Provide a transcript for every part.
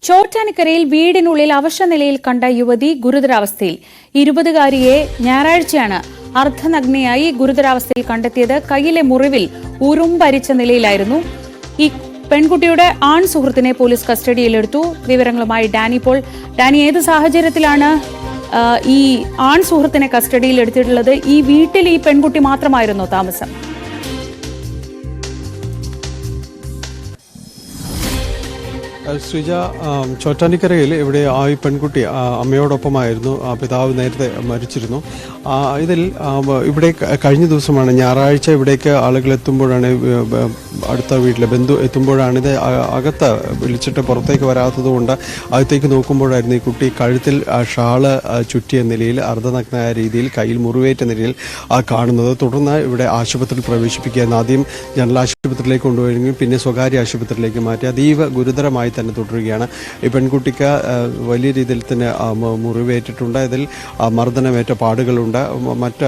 ചോറ്റാനിക്കരയിൽ വീടിനുള്ളിൽ അവശനിലയിൽ കണ്ട യുവതി ഗുരുതരാവസ്ഥയിൽ. 20-കാരിയെ ഞായറാഴ്ചയാണ് അർദ്ധനഗ്നയായി ഗുരുതരാവസ്ഥയിൽ കണ്ടെത്തിയത്. കയ്യിലെ മുറിവിൽ ഉറുമ്പരിച്ച നിലയിലായിരുന്നു. ഈ പെൺകുട്ടിയുടെ ആൺ സുഹൃത്തിനെ പോലീസ് കസ്റ്റഡിയിലെടുത്തു. വിവരങ്ങളുമായി ഡാനി പോൾ. ഡാനി, ഏത് സാഹചര്യത്തിലാണ് ഈ ആൺ സുഹൃത്തിനെ കസ്റ്റഡിയിലെടുത്തിട്ടുള്ളത്? ഈ വീട്ടിൽ ഈ പെൺകുട്ടി മാത്രമായിരുന്നോ താമസം? ശ്രീജ, ചോറ്റാനിക്കരയിൽ ഇവിടെ ഈ പെൺകുട്ടി അമ്മയോടൊപ്പമായിരുന്നു. പിതാവ് നേരത്തെ മരിച്ചിരുന്നു. ഇവിടെ കഴിഞ്ഞ ദിവസമാണ് ഞായറാഴ്ച ഇവിടേക്ക് ആളുകൾ എത്തുമ്പോഴാണ്, അടുത്ത വീട്ടിലെ ബന്ധു എത്തുമ്പോഴാണ് ഇത് അകത്ത് വിളിച്ചിട്ട് പുറത്തേക്ക് വരാത്തതുകൊണ്ട് അകത്തേക്ക് നോക്കുമ്പോഴായിരുന്നു ഈ കുട്ടി കഴുത്തിൽ ഷാള് ചുറ്റിയ നിലയിൽ അർദ്ധനഗ്നമായ രീതിയിൽ കയ്യിൽ മുറിവേറ്റ നിലയിൽ കാണുന്നത്. തുടർന്ന് ഇവിടെ ആശുപത്രിയിൽ പ്രവേശിപ്പിക്കുകയായിരുന്നു. ആദ്യം ജനറൽ ആശുപത്രിയിലേക്ക് കൊണ്ടുപോയെങ്കിൽ പിന്നെ സ്വകാര്യ ആശുപത്രിയിലേക്ക് മാറ്റി. അതീവ ഗുരുതരമായി തന്നെ തുടരുകയാണ്. ഈ പെൺകുട്ടിക്ക് വലിയ രീതിയിൽ തന്നെ മുറിവേറ്റിട്ടുണ്ട്. ഇതിൽ മർദ്ദനമേറ്റ പാടുകളുണ്ട്. മറ്റ്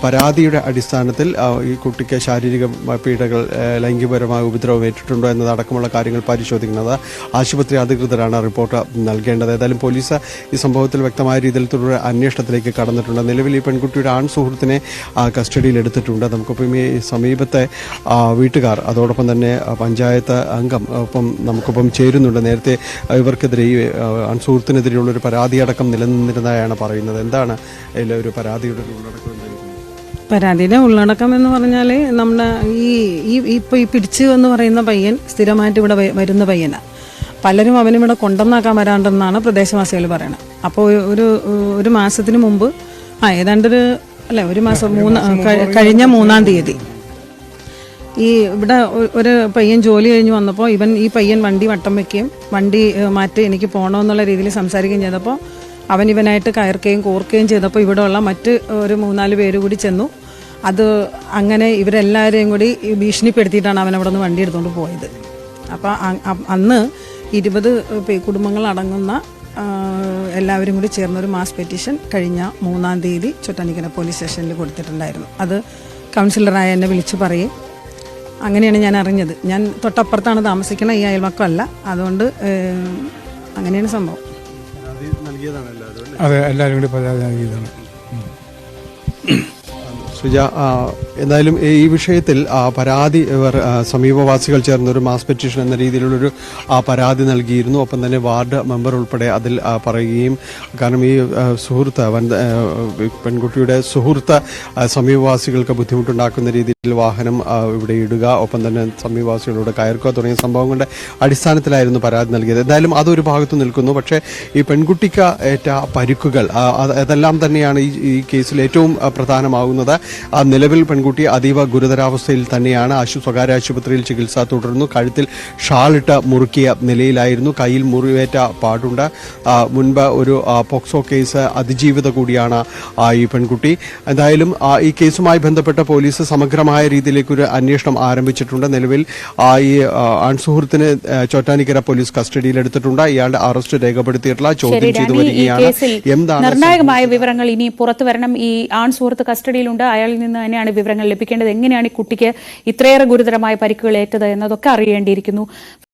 പരാതിയുടെ അടിസ്ഥാനത്തിൽ ഈ കുട്ടിക്ക് ശാരീരിക പീഡകൾ, ലൈംഗികപരമായ ഉപദ്രവം ഏറ്റിട്ടുണ്ടോ എന്നതടക്കമുള്ള കാര്യങ്ങൾ പരിശോധിക്കുന്നത് ആശുപത്രി അധികൃതരാണ് റിപ്പോർട്ട് നൽകേണ്ടത്. ഏതായാലും പോലീസ് ഈ സംഭവത്തിൽ വ്യക്തമായ രീതിയിൽ തുടർ അന്വേഷണത്തിലേക്ക് കടന്നിട്ടുണ്ട്. നിലവിൽ ഈ പെൺകുട്ടിയുടെ ആൺ സുഹൃത്തിനെ കസ്റ്റഡിയിൽ എടുത്തിട്ടുണ്ട്. നമുക്കിപ്പം ഈ സമീപത്തെ വീട്ടുകാർ, അതോടൊപ്പം തന്നെ പഞ്ചായത്ത് അംഗം നമുക്കൊപ്പം ചേരുന്നുണ്ട്. നേരത്തെ ഇവർക്കെതിരെ, ഈ സുഹൃത്തിനെതിരെയുള്ള ഒരു പരാതിയടക്കം നിലനിന്നിരുന്നതായാണ് പറയുന്നത്. എന്താണ് അതിലെ ഒരു പരാതിയുടെ ഉള്ളടക്കം? പരാതിയുടെ ഉള്ളടക്കം എന്ന് പറഞ്ഞാൽ, നമ്മുടെ ഇപ്പോൾ ഈ പിടിച്ചു എന്ന് പറയുന്ന പയ്യൻ സ്ഥിരമായിട്ട് ഇവിടെ വരുന്ന പയ്യനാണ്. പലരും അവനിവിടെ കൊണ്ടുവന്നാക്കാൻ വരാണ്ടെന്നാണ് പ്രദേശവാസികൾ പറയുന്നത്. അപ്പോൾ ഒരു മാസത്തിന് മുമ്പ് ഒരു മാസം കഴിഞ്ഞ 3-ാം തീയതി ഇവിടെ ഒരു പയ്യൻ ജോലി കഴിഞ്ഞ് വന്നപ്പോൾ ഈ പയ്യൻ വണ്ടി വട്ടം വയ്ക്കുകയും വണ്ടി മാറ്റി എനിക്ക് പോകണമെന്നുള്ള രീതിയിൽ സംസാരിക്കുകയും ചെയ്തപ്പോൾ ഇവനായിട്ട് കയർക്കുകയും കോർക്കുകയും ചെയ്തപ്പോൾ ഇവിടെയുള്ള മറ്റ് ഒരു 3-4 പേര് കൂടി ചെന്നു. അത് അങ്ങനെ ഇവരെല്ലാവരെയും കൂടി ഭീഷണിപ്പെടുത്തിയിട്ടാണ് അവൻ അവിടെ നിന്ന് വണ്ടി എടുത്തുകൊണ്ട് പോയത്. അപ്പോൾ അന്ന് 20 കുടുംബങ്ങളടങ്ങുന്ന എല്ലാവരും കൂടി ചേർന്നൊരു മാസ് പെറ്റീഷൻ കഴിഞ്ഞ 3-ാം തീയതി ചോറ്റാനിക്കര പോലീസ് സ്റ്റേഷനിൽ കൊടുത്തിട്ടുണ്ടായിരുന്നു. അത് കൗൺസിലറായ എന്നെ വിളിച്ചു പറയും. അങ്ങനെയാണ് ഞാൻ അറിഞ്ഞത്. ഞാൻ തൊട്ടപ്പുറത്താണ് താമസിക്കുന്നത്, ഈ അയൽവക്കമല്ല. അതുകൊണ്ട് അങ്ങനെയാണ് സംഭവം. അതെ, എല്ലാവരും കൂടി പരാതി നൽകിയതാണ്. സുജ, എന്തായാലും ഈ വിഷയത്തിൽ പരാതി സമീപവാസികൾ ചേർന്നൊരു മാസ് പെറ്റീഷൻ എന്ന രീതിയിലുള്ളൊരു പരാതി നൽകിയിരുന്നു. ഒപ്പം തന്നെ വാർഡ് മെമ്പർ ഉൾപ്പെടെ അതിൽ പറയുകയും, കാരണം ഈ പെൺകുട്ടിയുടെ സുഹൃത്ത് സമീപവാസികൾക്ക് ബുദ്ധിമുട്ടുണ്ടാക്കുന്ന രീതിയിൽ വാഹനം ഇവിടെ ഇടുക, ഒപ്പം തന്നെ സമീപവാസികളോട് കയർക്കുക തുടങ്ങിയ സംഭവങ്ങളുടെ അടിസ്ഥാനത്തിലായിരുന്നു പരാതി നൽകിയത്. എന്തായാലും അതൊരു ഭാഗത്ത് നിൽക്കുന്നു. പക്ഷേ ഈ പെൺകുട്ടിക്ക് ഏറ്റ പരിക്കുകൾ, അതെല്ലാം തന്നെയാണ് ഈ കേസിൽ ഏറ്റവും പ്രധാനമാകുന്നത്. നിലവിൽ പെൺകുട്ടി അതീവ ഗുരുതരാവസ്ഥയിൽ തന്നെയാണ്. സ്വകാര്യ ആശുപത്രിയിൽ ചികിത്സ തുടരുന്നു. കഴുത്തിൽ ഷാളിട്ട് മുറുക്കിയ നിലയിലായിരുന്നു. കയ്യിൽ മുറിവേറ്റ പാടുണ്ട്. മുൻപ് ഒരു പോക്സോ കേസ് അതിജീവിത കൂടിയാണ് ഈ പെൺകുട്ടി. എന്തായാലും ഈ കേസുമായി ബന്ധപ്പെട്ട പോലീസ് സമഗ്രമായ രീതിയിലേക്കൊരു അന്വേഷണം ആരംഭിച്ചിട്ടുണ്ട്. നിലവിൽ ഈ ആൺസുഹൃത്തിനെ ചോറ്റാനിക്കര പോലീസ് കസ്റ്റഡിയിലെടുത്തിട്ടുണ്ട്. ഇയാളുടെ അറസ്റ്റ് രേഖപ്പെടുത്തിയിട്ടുള്ള ചോദ്യം ചെയ്തു വരികയാണ്. എന്താണ് നിർണായകമായ വിവരങ്ങൾ ഇനി പുറത്തു വരണം. ഈ ആൺസുഹൃത്ത് കസ്റ്റഡിയിലുണ്ട്. അയാളിൽ നിന്ന് തന്നെയാണ് വിവരങ്ങൾ ലഭിക്കേണ്ടത്. എങ്ങനെയാണ് ഈ കുട്ടിക്ക് ഇത്രയേറെ ഗുരുതരമായ പരിക്കുകൾ ഏറ്റത് എന്നതൊക്കെ അറിയേണ്ടിയിരിക്കുന്നു.